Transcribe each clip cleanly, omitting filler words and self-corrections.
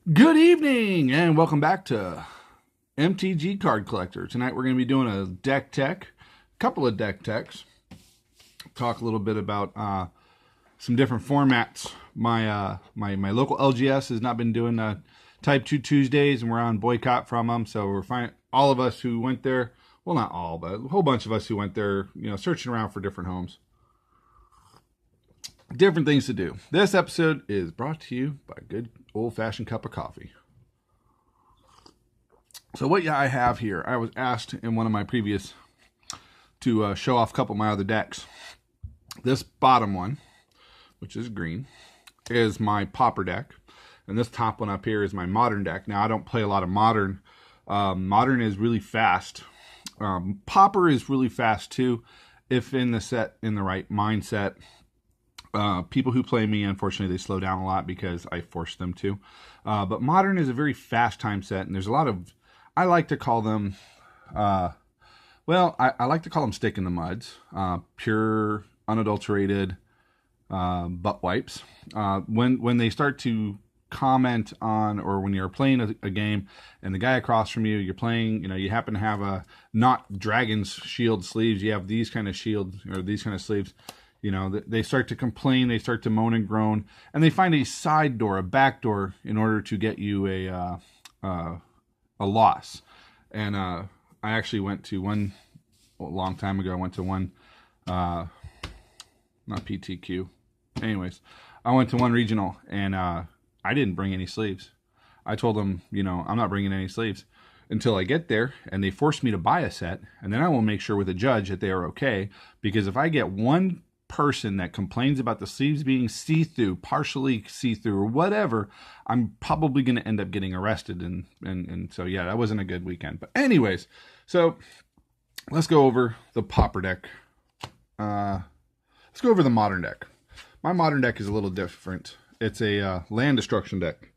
Good evening, and welcome back to MTG Card Collector. Tonight we're going to be doing a deck tech, a couple of deck techs. Talk a little bit about some different formats. My local LGS has not been doing Type 2 Tuesdays, and we're on boycott from them. So we're finding all of us who went there, well, not all, but a whole bunch of us who went there, searching around for different homes. Different things to do. This episode is brought to you by a good old-fashioned cup of coffee. So what I have here, I was asked in one of my previous to show off a couple of my other decks. This bottom one, which is green, is my Pauper deck. And this top one up here is my modern deck. Now, I don't play a lot of modern. Modern is really fast. Pauper is really fast too, if in the right mindset. People who play me, unfortunately, they slow down a lot because I force them to. But Modern is a very fast time set, and there's a lot of, I like to call them, I like to call them stick in the muds. Pure, unadulterated butt wipes. When they start to comment on, or when you're playing a game, and the guy across from you, you're playing, you happen to have not Dragon's Shield sleeves, you have these kind of shields, or these kind of sleeves. They start to complain, they start to moan and groan, and they find a side door, a back door, in order to get you a loss. And I actually went to one, a long time ago, I went to one, not PTQ. Anyways, I went to one regional, and I didn't bring any sleeves. I told them, I'm not bringing any sleeves until I get there, and they forced me to buy a set, and then I will make sure with the judge that they are okay, because if I get one person that complains about the sleeves being see-through, partially see-through, or whatever, I'm probably going to end up getting arrested. And so, yeah, that wasn't a good weekend. But anyways, so let's go over the Pauper deck. Let's go over the modern deck. My modern deck is a little different. It's a land destruction deck.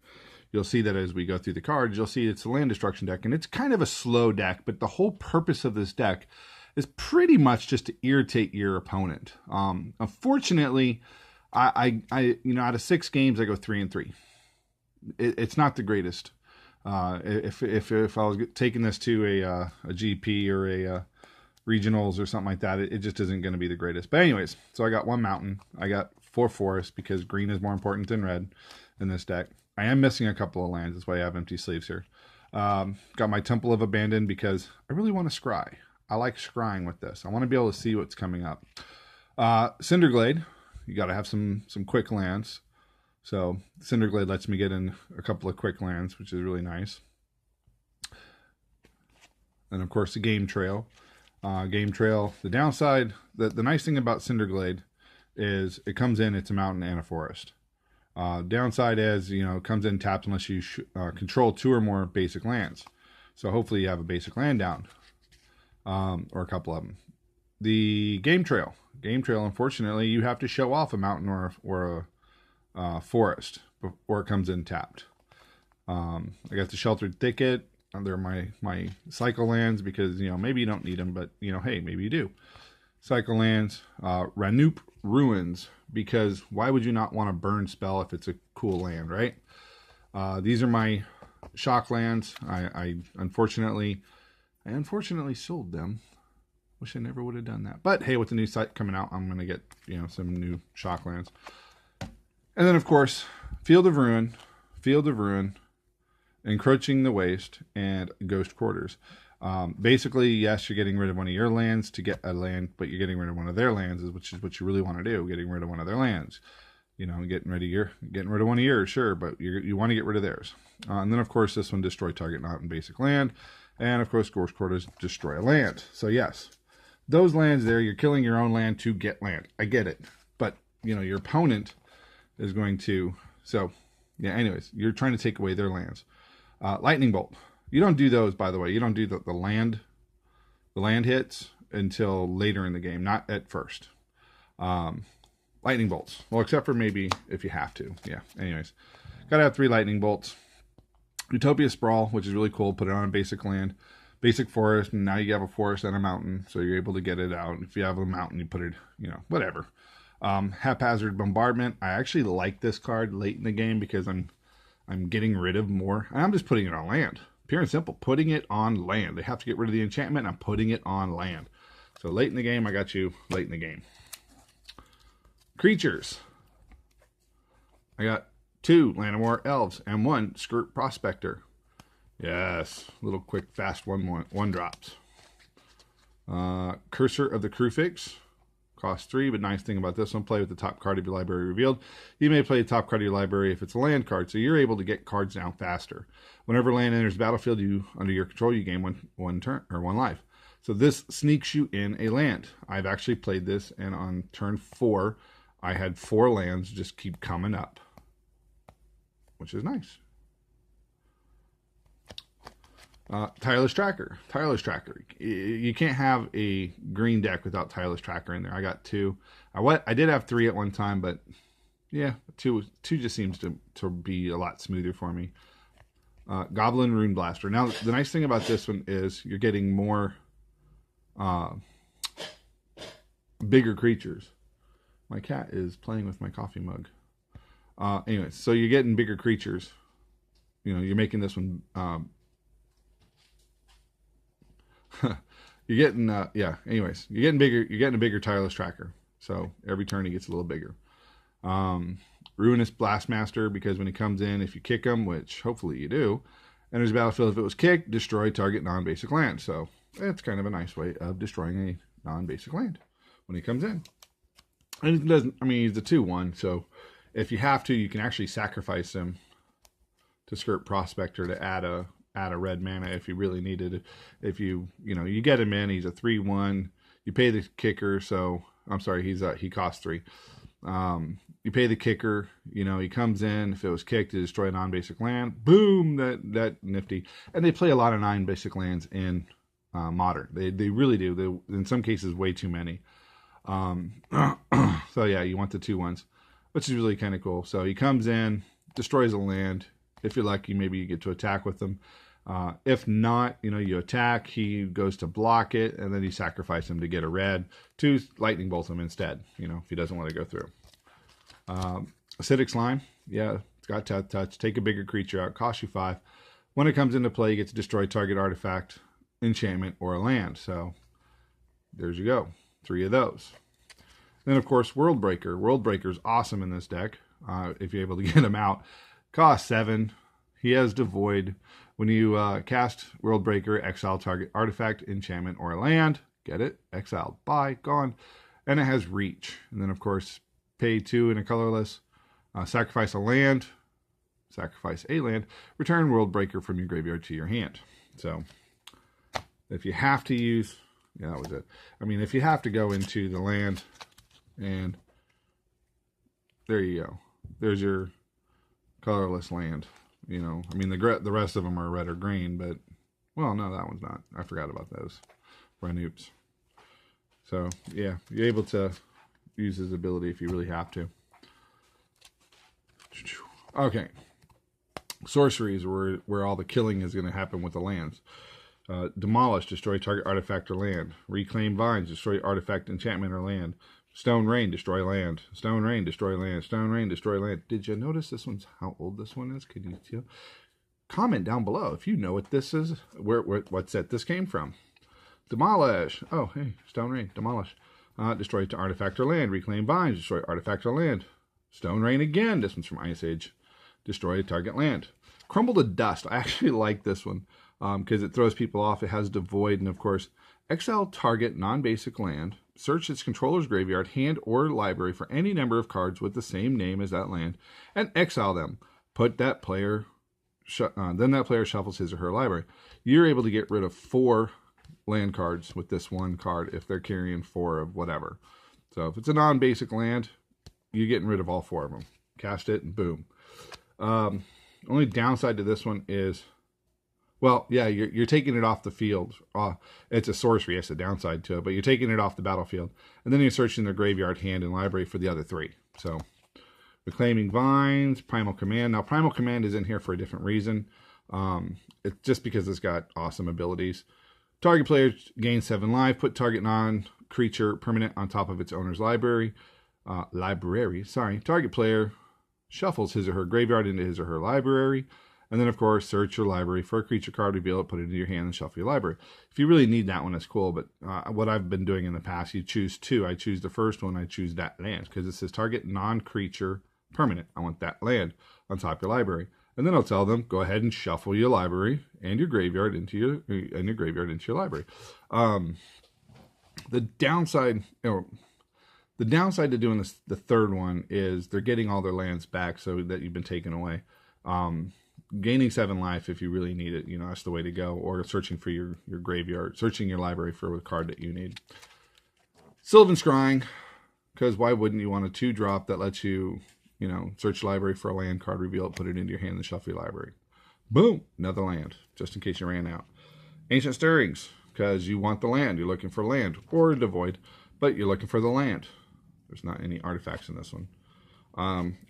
You'll see that as we go through the cards, you'll see it's a land destruction deck, and it's kind of a slow deck, but the whole purpose of this deck is pretty much just to irritate your opponent. Unfortunately, I out of 6 games, I go 3-3. It's not the greatest. If I was taking this to a GP or a regionals or something like that, it just isn't going to be the greatest. But anyways, so I got 1 mountain. I got 4 forests because green is more important than red in this deck. I am missing a couple of lands. That's why I have empty sleeves here. Got my Temple of Abandon because I really want to scry. I like scrying with this. I want to be able to see what's coming up. Cinderglade, you got to have some quick lands. So Cinderglade lets me get in a couple of quick lands, which is really nice. And of course the Game Trail. The downside, the nice thing about Cinderglade is it comes in, it's a mountain and a forest. Downside is, it comes in tapped unless you control 2 or more basic lands. So hopefully you have a basic land down. Or a couple of them. The Game Trail, unfortunately, you have to show off a mountain or a forest before it comes in tapped. I got the Sheltered Thicket. They're my cycle lands because, maybe you don't need them, but, hey, maybe you do. Cycle lands, Ranoop Ruins, because why would you not want a burn spell if it's a cool land, right? These are my shock lands. I unfortunately sold them. Wish I never would have done that. But hey, with the new site coming out, I'm going to get, some new shock lands. And then, of course, Field of Ruin, Encroaching the Waste, and Ghost Quarters. Basically, yes, you're getting rid of one of your lands to get a land, but you're getting rid of one of their lands, which is what you really want to do, getting rid of one of their lands. Getting rid of one of yours, sure, but you want to get rid of theirs. And then, of course, this one, Destroy Target Not in Basic Land. And, of course, Ghost Quarters, destroy a land. So, yes, those lands there, you're killing your own land to get land. I get it. But, your opponent is going to... So, yeah, anyways, you're trying to take away their lands. Lightning Bolt. You don't do those, by the way. You don't do the land hits until later in the game, not at first. Lightning Bolts. Well, except for maybe if you have to. Yeah, anyways. Got to have 3 Lightning Bolts. Utopia Sprawl, which is really cool. Put it on a basic land. Basic forest, and now you have a forest and a mountain, so you're able to get it out. If you have a mountain, you put it, Whatever. Haphazard Bombardment. I actually like this card late in the game because I'm I'm getting rid of more. And I'm just putting it on land. Pure and simple, putting it on land. They have to get rid of the enchantment, and I'm putting it on land. So late in the game, I got you late in the game. Creatures. I got 2 Llanowar Elves and 1 Skirk Prospector. Yes, little quick, fast one drops. Cursor of the Crufix. Cost 3, but nice thing about this one, play with the top card of your library revealed. You may play the top card of your library if it's a land card, so you're able to get cards down faster. Whenever land enters the battlefield, under your control, you gain one turn or 1 life. So this sneaks you in a land. I've actually played this, and on turn 4, I had 4 lands just keep coming up, which is nice. Tireless Tracker. Tireless Tracker. You can't have a green deck without Tireless Tracker in there. I got 2. I did have 3 at one time, but yeah, 2 just seems to be a lot smoother for me. Goblin Rune Blaster. Now, the nice thing about this one is you're getting more bigger creatures. My cat is playing with my coffee mug. Anyways, so you're getting bigger creatures. You know, you're making this one... you're getting anyways, you're getting bigger. You're getting a bigger Tireless Tracker, so every turn he gets a little bigger. Ruinous Blastmaster, because when he comes in, if you kick him, which hopefully you do, enters the battlefield. If it was kicked, destroy target non-basic land. So it's kind of a nice way of destroying a non-basic land when he comes in. And it doesn't, I mean, he's a 2/1, so if you have to, you can actually sacrifice him to Skirk Prospector to add a red mana if you really needed it. If you get him in, he's a 3/1. You pay the kicker, so I'm sorry, he costs 3. You pay the kicker, he comes in. If it was kicked to destroy a non-basic land, boom, that nifty. And they play a lot of non-basic lands in Modern. They really do. In some cases, way too many. So yeah, you want the 2/1s, which is really kind of cool. So he comes in, destroys a land. If you're lucky, maybe you get to attack with them. If not, you attack, he goes to block it, and then you sacrifice him to get a red to lightning bolt him instead, if he doesn't want to go through. Acidic Slime, yeah, it's got touch. Take a bigger creature out, costs you 5. When it comes into play, you get to destroy target artifact, enchantment, or a land. So there's you go, 3 of those. Then, of course, World Breaker. World Breaker is awesome in this deck, if you're able to get him out. Cost 7. He has Devoid. When you cast World Breaker, exile target artifact, enchantment, or land. Get it? Exiled. Bye. Gone. And it has Reach. And then, of course, pay 2 in a colorless. Sacrifice a land. Sacrifice a land. Return World Breaker from your graveyard to your hand. So, if you have to use... Yeah, that was it. I mean, if you have to go into the land, and there you go. There's your colorless land. I mean, the rest of them are red or green, but, well, no, that one's not. I forgot about those. Run oops. So, yeah, you're able to use his ability if you really have to. Okay. Sorceries, where all the killing is going to happen with the lands. Demolish, destroy target artifact or land. Reclaim Vines, destroy artifact, enchantment, or land. Stone Rain, destroy land. Stone Rain, destroy land. Stone Rain, destroy land. Did you notice how old this one is? Could you tell? Comment down below if you know what this is, what set this came from. Demolish. Oh, hey, Stone Rain, demolish. Destroy to artifact or land. Reclaim Vines, destroy artifact or land. Stone Rain again. This one's from Ice Age. Destroy target land. Crumble to Dust. I actually like this one because it throws people off. It has Devoid, and of course, exile target non-basic land. Search its controller's graveyard, hand, or library for any number of cards with the same name as that land, and exile them. Put that player, then that player shuffles his or her library. You're able to get rid of 4 land cards with this one card if they're carrying 4 of whatever. So if it's a non-basic land, you're getting rid of all 4 of them. Cast it, and boom. Only downside to this one is, well, yeah, you're taking it off the field. It's a sorcery, that's a downside to it, but you're taking it off the battlefield. And then you're searching their graveyard, hand, and library for the other 3. So, Reclaiming Vines, Primal Command. Now, Primal Command is in here for a different reason. It's just because it's got awesome abilities. Target player gains 7 life. Put target non-creature permanent on top of its owner's library. Target player shuffles his or her graveyard into his or her library. And then, of course, search your library for a creature card, reveal it, put it into your hand, and shuffle your library. If you really need that one, it's cool. But what I've been doing in the past, you choose two. I choose the first one. I choose that land because it says target non-creature permanent. I want that land on top of your library. And then I'll tell them, go ahead and shuffle your library and your graveyard into your library. The downside to doing this, the third one, is they're getting all their lands back so that you've been taken away. Gaining 7 life if you really need it, that's the way to go. Or searching for your graveyard, searching your library for a card that you need. Sylvan Scrying, because why wouldn't you want a 2-drop that lets you, search your library for a land card, reveal it, put it into your hand, and shuffle your library. Boom, another land, just in case you ran out. Ancient Stirrings, because you want the land, you're looking for land, or Devoid, but you're looking for the land. There's not any artifacts in this one.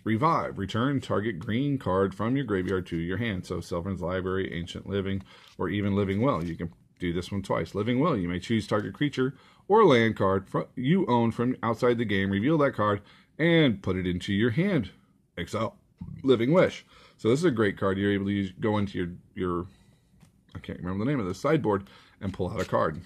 Revive, return target green card from your graveyard to your hand. So Sylvan's Library, Ancient Living, or even Living Will. You can do this one twice. Living Will, you may choose target creature or land card you own from outside the game, reveal that card, and put it into your hand. Exile Living Wish. So this is a great card. You're able to go into your I can't remember the name of this, sideboard, and pull out a card.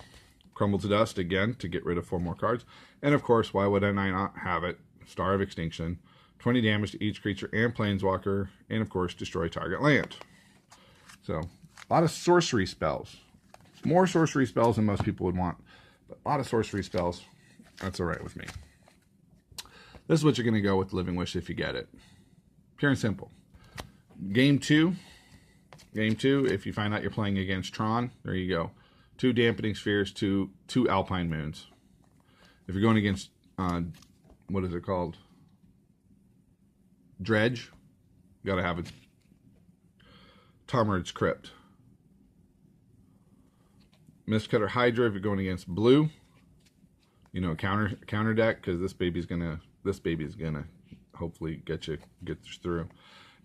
Crumble to Dust, again, to get rid of 4 more cards. And of course, why would I not have it? Star of Extinction. 20 damage to each creature and planeswalker, and of course, destroy target land. So, a lot of sorcery spells. More sorcery spells than most people would want, but a lot of sorcery spells. That's alright with me. This is what you're going to go with Living Wish if you get it. Pure and simple. Game 2, if you find out you're playing against Tron, there you go. 2 Dampening Spheres, 2 Alpine Moons. If you're going against, what is it called? Dredge, got to have a Tarmored's Crypt. Mistcutter Hydra if you're going against blue, counter deck, because this baby's gonna hopefully get you through.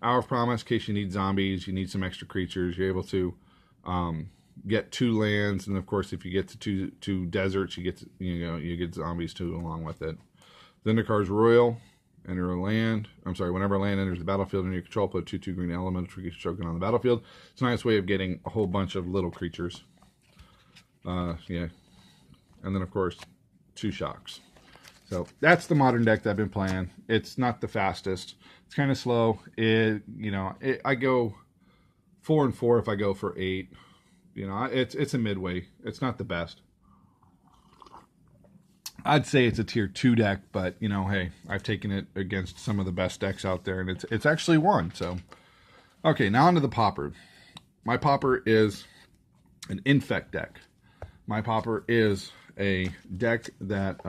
Hour of Promise, in case you need zombies, you need some extra creatures, you're able to get 2 lands, and of course if you get to two deserts, you get zombies too along with it. Zyndakar's Royal. Enter a land. Whenever a land enters the battlefield under your control, put 2/2 green elemental creatures token on the battlefield. It's a nice way of getting a whole bunch of little creatures. Yeah. And then, of course, 2 Shocks. So that's the modern deck that I've been playing. It's not the fastest. It's kind of slow. I go 4 and 4 if I go for 8. It's a midway. It's not the best. I'd say it's a tier 2 deck, but, hey, I've taken it against some of the best decks out there, and it's actually won. So, okay, now onto the Pauper. My Pauper is an Infect deck. My Pauper is a deck that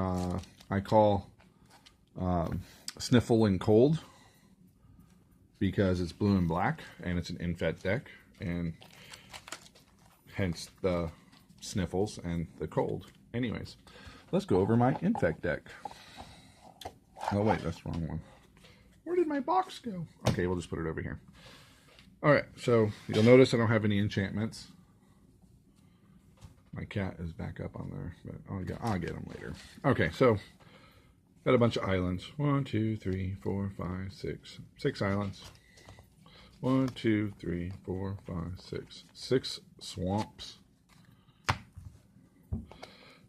I call Sniffle and Cold because it's blue and black, and it's an Infect deck, and hence the Sniffles and the Cold. Anyways. Let's go over my Infect deck. Oh, wait, that's the wrong one. Where did my box go? Okay, we'll just put it over here. Alright, so you'll notice I don't have any enchantments. My cat is back up on there, but I'll get him later. Okay, so got a bunch of islands. 1, 2, 3, 4, 5, 6. 6 islands. 1, 2, 3, 4, 5, 6. 6 swamps.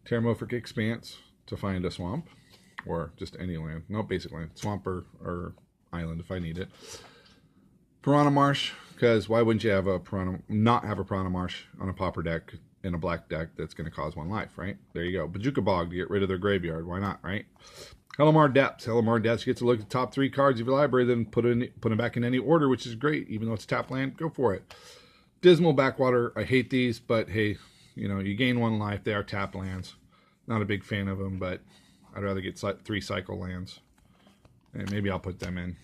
Terramorphic Expanse to find a swamp, or just any land. No, basic land. Swamp or island if I need it. Piranha Marsh, because why wouldn't you have not have a Piranha Marsh on a Pauper deck in a black deck that's going to cause 1 life, right? There you go. Bajuka Bog to get rid of their graveyard. Why not, right? Helomar Depths. Helomar Depths, you get to look at the top 3 cards of your library, then put them back in any order, which is great. Even though it's tap land, go for it. Dismal Backwater. I hate these, but hey, you gain 1 life. They are tap lands. Not a big fan of them, but I'd rather get 3 cycle lands. And maybe I'll put them in.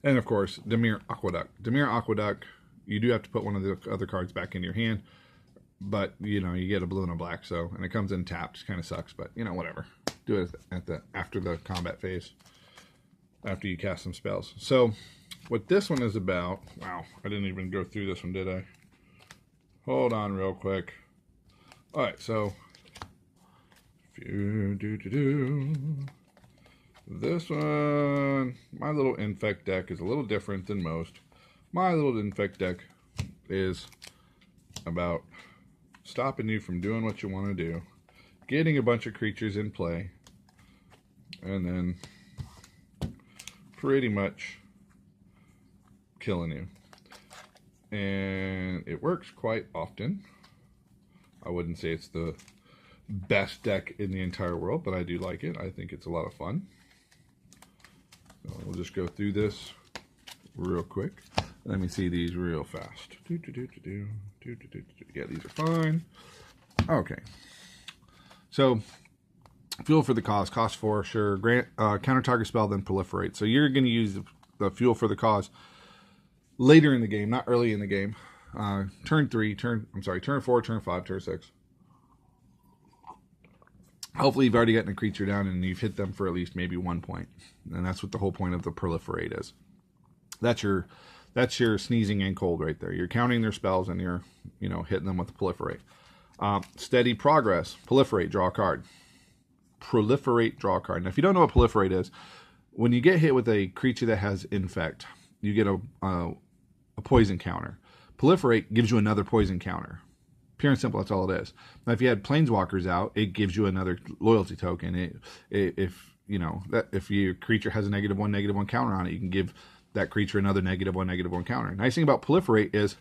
And of course, Dimir Aqueduct. Dimir Aqueduct, you do have to put one of the other cards back in your hand. But, you get a blue and a black, and it comes in tapped. It kind of sucks, but, whatever. Do it after the combat phase. After you cast some spells. So, what this one is about... Wow, I didn't even go through this one, did I? Hold on real quick. Alright, so... This one, my little Infect deck is a little different than most. My little Infect deck is about stopping you from doing what you want to do, getting a bunch of creatures in play, and then pretty much killing you. And it works quite often. I wouldn't say it's the best deck in the entire world, but I do like it. I think it's a lot of fun. So we'll just go through this real quick. Let me see these real fast. Yeah, these are fine. Okay. So, fuel for the cause. Cost 4, sure. Grant counter target spell, then proliferate. So you're going to use the fuel for the cause later in the game, not early in the game. Turn 4, turn 5, turn 6. Hopefully you've already gotten a creature down and you've hit them for at least maybe 1 point. And that's what the whole point of the proliferate is. That's your sneezing and cold right there. You're counting their spells and you're, hitting them with the proliferate. Steady progress. Proliferate, draw a card. Proliferate, draw a card. Now, if you don't know what proliferate is, when you get hit with a creature that has infect, you get a poison counter. Proliferate gives you another poison counter. Pure and simple, that's all it is. Now, if you had planeswalkers out, it gives you another loyalty token. If your creature has a -1/-1 counter on it, you can give that creature another -1/-1 counter. Nice thing about proliferate is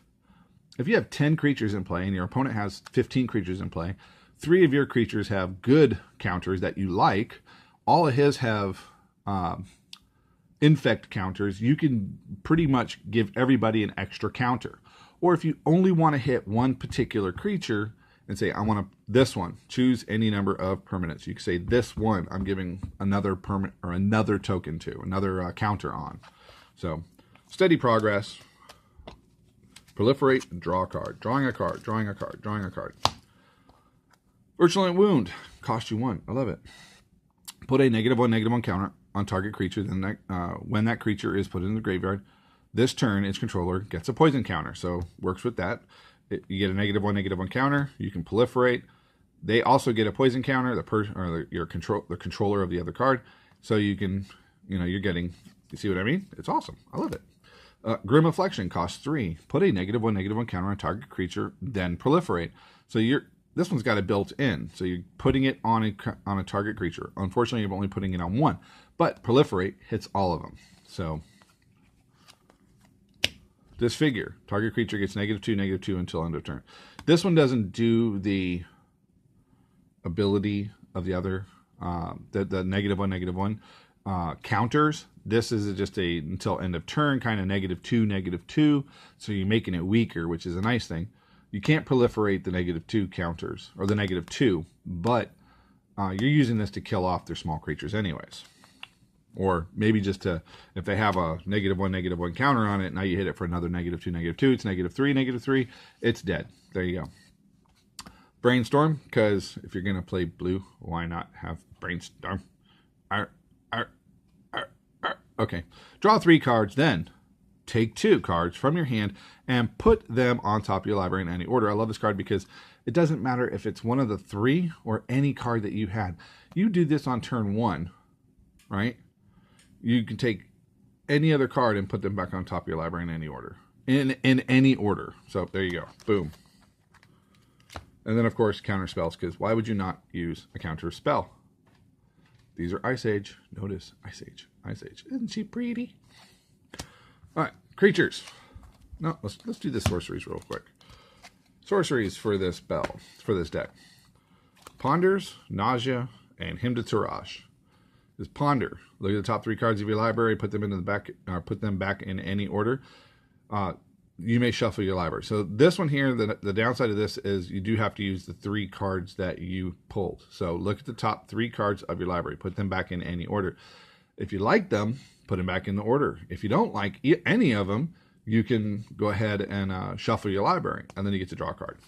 if you have 10 creatures in play and your opponent has 15 creatures in play, 3 of your creatures have good counters that you like. All of his have infect counters. You can pretty much give everybody an extra counter. Or if you only want to hit one particular creature and say, I want this one, choose any number of permanents. You can say this one I'm giving another permanent or another token to, another counter on. So, steady progress. Proliferate, draw a card. Drawing a card, drawing a card, drawing a card. Virulent Wound, cost you 1. I love it. Put a -1/-1 counter on target creature. Then when that creature is put in the graveyard, this turn, its controller gets a poison counter. So, works with that. You get a -1/-1 counter. You can proliferate. They also get a poison counter. The controller of the other card. So you can, you're getting. You see what I mean? It's awesome. I love it. Grim Affliction costs 3. Put a -1/-1 counter on target creature, then proliferate. So this one's got it built in. So you're putting it on a target creature. Unfortunately, you're only putting it on one. But proliferate hits all of them. So disfigure. Target creature gets -2/-2 until end of turn. This one doesn't do the ability of the other, the -1/-1 counters. This is just a until end of turn kind of -2/-2. So you're making it weaker, which is a nice thing. You can't proliferate the -2 counters or the -2, but you're using this to kill off their small creatures anyways. Or maybe just to, if they have a -1/-1 counter on it, now you hit it for another -2/-2, it's -3/-3, it's dead. There you go. Brainstorm, because if you're going to play blue, why not have Brainstorm? Okay. Draw 3 cards, then take 2 cards from your hand and put them on top of your library in any order. I love this card because it doesn't matter if it's one of the 3 or any card that you had. You do this on turn 1, right? You can take any other card and put them back on top of your library in any order. In any order. So there you go. Boom. And then, of course, counter spells, because why would you not use a counter spell? These are Ice Age. Notice Ice Age. Ice Age. Isn't she pretty? All right. Creatures. No, let's do the sorceries real quick. Sorceries for this deck. Ponders, Nausea, and Hymn to Taraj. Is Ponder. Look at the top 3 cards of your library, put them into the back, put them back in any order. You may shuffle your library. So this one here, the downside of this is you do have to use the 3 cards that you pulled. So look at the top 3 cards of your library, put them back in any order. If you like them, put them back in the order. If you don't like any of them, you can go ahead and shuffle your library, and then you get to draw a card.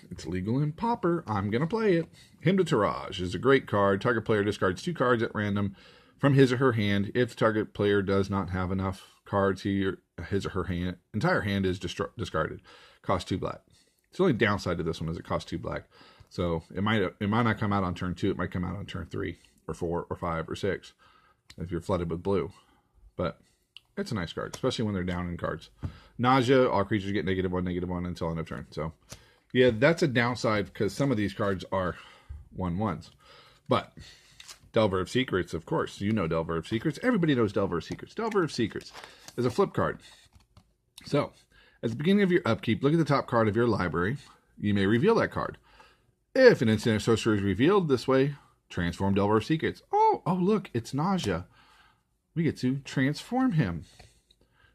It's legal in Pauper. I'm going to play it. Hymn to Taraj is a great card. Target player discards 2 cards at random from his or her hand. If the target player does not have enough cards, his or her entire hand is discarded. Cost 2 black. The only downside to this one is it costs 2 black. So it might not come out on turn 2. It might come out on turn 3 or 4 or 5 or 6 if you're flooded with blue. But it's a nice card, especially when they're down in cards. Nausea, all creatures get -1/-1 until end of turn. So yeah, that's a downside because some of these cards are 1/1s. But Delver of Secrets, of course. You know Delver of Secrets. Everybody knows Delver of Secrets. Delver of Secrets is a flip card. So, at the beginning of your upkeep, look at the top card of your library. You may reveal that card. If an instant or sorcerer is revealed this way, transform Delver of Secrets. Oh, look, it's Nausea. We get to transform him.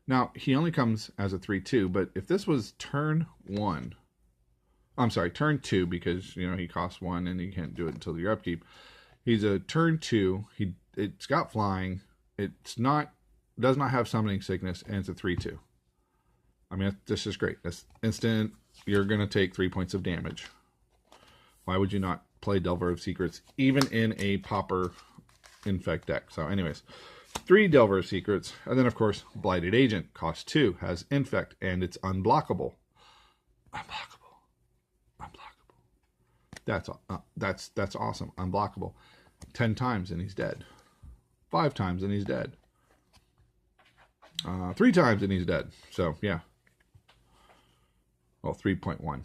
Now, he only comes as a 3/2, but if this was turn 1, I'm sorry, turn 2, because, you know, he costs 1 and you can't do it until your upkeep. He's a turn 2. It's got flying. Does not have summoning sickness, and it's a 3/2. I mean, this is great. That's instant. You're going to take 3 points of damage. Why would you not play Delver of Secrets, even in a Pauper Infect deck? So anyways, 3 Delver of Secrets. And then, of course, Blighted Agent. Costs 2. Has Infect, and it's unblockable. Unblockable. That's awesome. Unblockable. 10 times, and he's dead. 5 times, and he's dead. 3 times, and he's dead. So, yeah. Well, 3.1.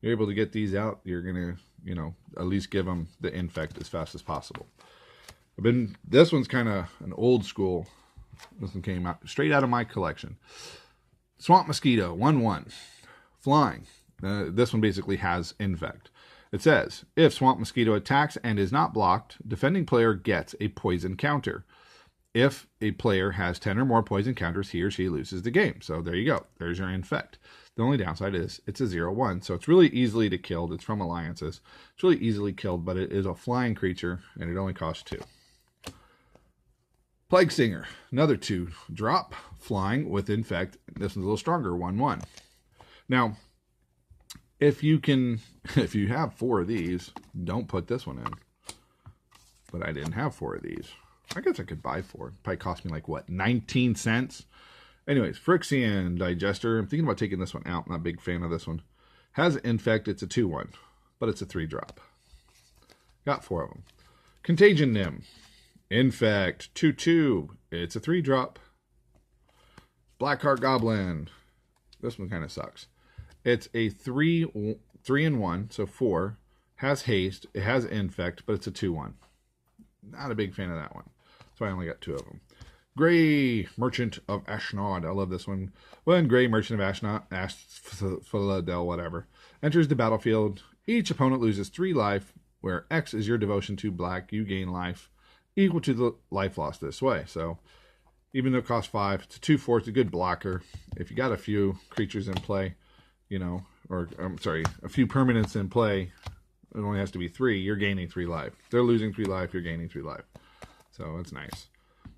You're able to get these out, you're going to, you know, at least give them the Infect as fast as possible. This one's kind of an old school. This one came out straight out of my collection. Swamp Mosquito, 1/1. Flying. This one basically has Infect. It says, if Swamp Mosquito attacks and is not blocked, defending player gets a poison counter. If a player has 10 or more poison counters, he or she loses the game. So there you go. There's your Infect. The only downside is it's a 0/1. So it's really easily to kill. It's from Alliances. It's really easily killed, but it is a flying creature, and it only costs 2. Plague Singer, another 2-drop, flying with Infect. This one's a little stronger, 1/1. Now, if you have 4 of these, don't put this one in. But I didn't have 4 of these. I guess I could buy 4. It probably cost me like, what, 19 cents? Anyways, Phyrexian Digester. I'm thinking about taking this one out. I'm not a big fan of this one. Has Infect. It's a 2/1, but it's a 3-drop. Got 4 of them. Contagion Nim. Infect. 2/2. It's a 3-drop. Blackheart Goblin. This one kind of sucks. It's a 3/1, so 4. Has haste. It has Infect, but it's a 2/1. Not a big fan of that one. So I only got 2 of them. Gray Merchant of Ashnod. I love this one. When Gray Merchant of Ashnod, whatever, enters the battlefield, each opponent loses 3 life, where X is your devotion to black. You gain life equal to the life lost this way. So even though it costs 5, it's a 2/4. It's a good blocker. If you got a few creatures in play, you know, or I'm sorry, a few permanents in play, it only has to be 3. You're gaining 3 life. They're losing 3 life. You're gaining 3 life. So it's nice.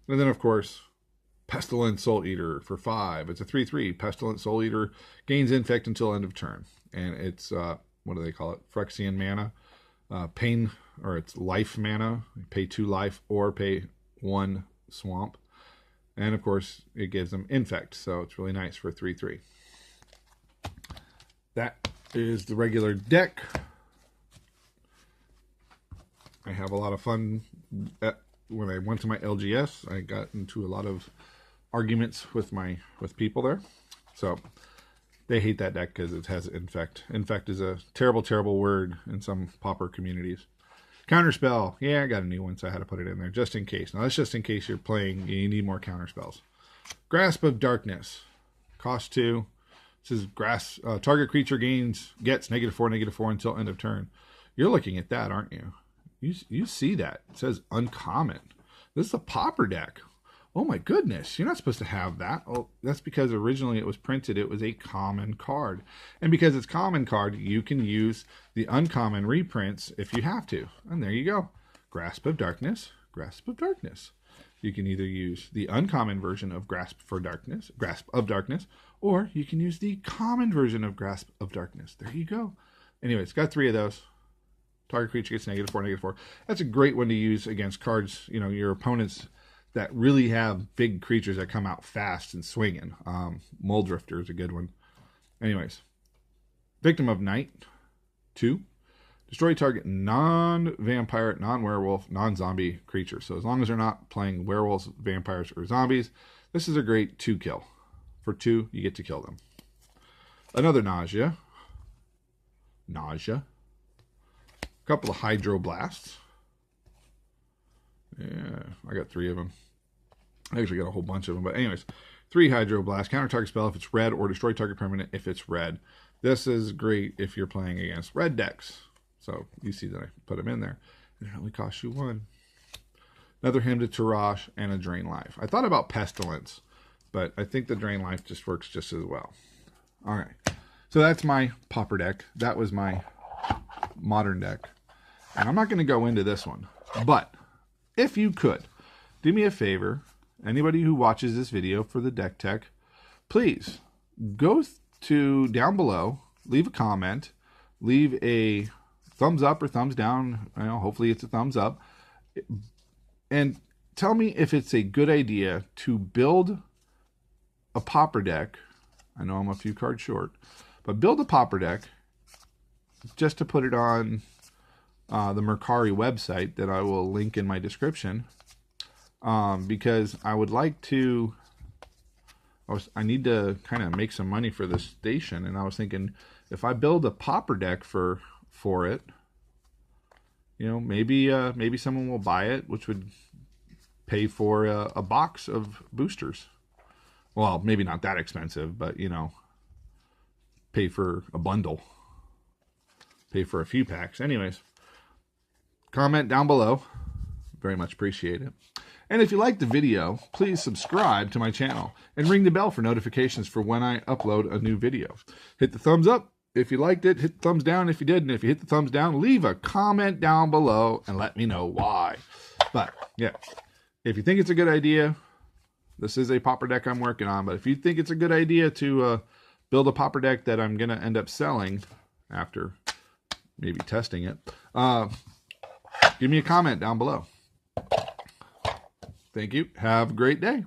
And then, of course, Pestilent Soul Eater for 5. It's a 3/3. Pestilent Soul Eater gains Infect until end of turn. And it's, what do they call it? Phyrexian mana. Pain, or it's life mana. You pay 2 life or pay 1 swamp. And, of course, it gives them Infect. So it's really nice for 3/3. That is the regular deck. I have a lot of fun. When I went to my LGS, I got into a lot of arguments with people there. So they hate that deck because it has Infect. Infect is a terrible, terrible word in some Pauper communities. Counterspell. Yeah, I got a new one, so I had to put it in there just in case. Now, that's just in case you're playing, you need more counterspells. Grasp of Darkness. Cost 2. This is target creature gets -4/-4 until end of turn. You're looking at that, aren't you? You see that. It says uncommon. This is a Pauper deck. Oh my goodness. You're not supposed to have that. Oh, that's because originally it was printed. It was a common card. And because it's common card, you can use the uncommon reprints if you have to. And there you go. Grasp of Darkness. Grasp of Darkness. You can either use the uncommon version of Grasp of Darkness, or you can use the common version of Grasp of Darkness. There you go. Anyway, it's got 3 of those. Target creature gets -4/-4. That's a great one to use against cards, you know, your opponents that really have big creatures that come out fast and swinging. Muldrifter is a good one. Anyways, Victim of Night. 2. Destroy target non-vampire, non-werewolf, non-zombie creature. So as long as they're not playing werewolves, vampires, or zombies, this is a great 2 kill. For 2, you get to kill them. Another nausea. A couple of hydroblasts. Yeah, I got 3 of them. I actually got a whole bunch of them. But anyways, 3 hydroblasts. Counter target spell if it's red, or destroy target permanent if it's red. This is great if you're playing against red decks. So you see that I put them in there. And it only costs you 1. Another Hymn to Tarash and a Drain Life. I thought about Pestilence, but I think the Drain Life just works just as well. All right. So that's my Pauper deck. That was my modern deck. And I'm not going to go into this one. But if you could, do me a favor, anybody who watches this video for the deck tech, please go to down below, leave a comment, leave a thumbs up or thumbs down. You know, hopefully it's a thumbs up. And tell me if it's a good idea to build a Pauper deck. I know I'm a few cards short, but build a Pauper deck just to put it on the Mercari website that I will link in my description, because I would like to, I need to kind of make some money for this station, and I was thinking if I build a Pauper deck for it, you know, maybe someone will buy it, which would pay for a box of boosters. Well, maybe not that expensive, but, you know, pay for a bundle. Pay for a few packs. Anyways, comment down below. Very much appreciate it. And if you like the video, please subscribe to my channel and ring the bell for notifications for when I upload a new video. Hit the thumbs up if you liked it. Hit the thumbs down if you did. And if you hit the thumbs down, leave a comment down below and let me know why. But, yeah, if you think it's a good idea, this is a Pauper deck I'm working on. But if you think it's a good idea to build a Pauper deck that I'm going to end up selling after maybe testing it, give me a comment down below. Thank you. Have a great day.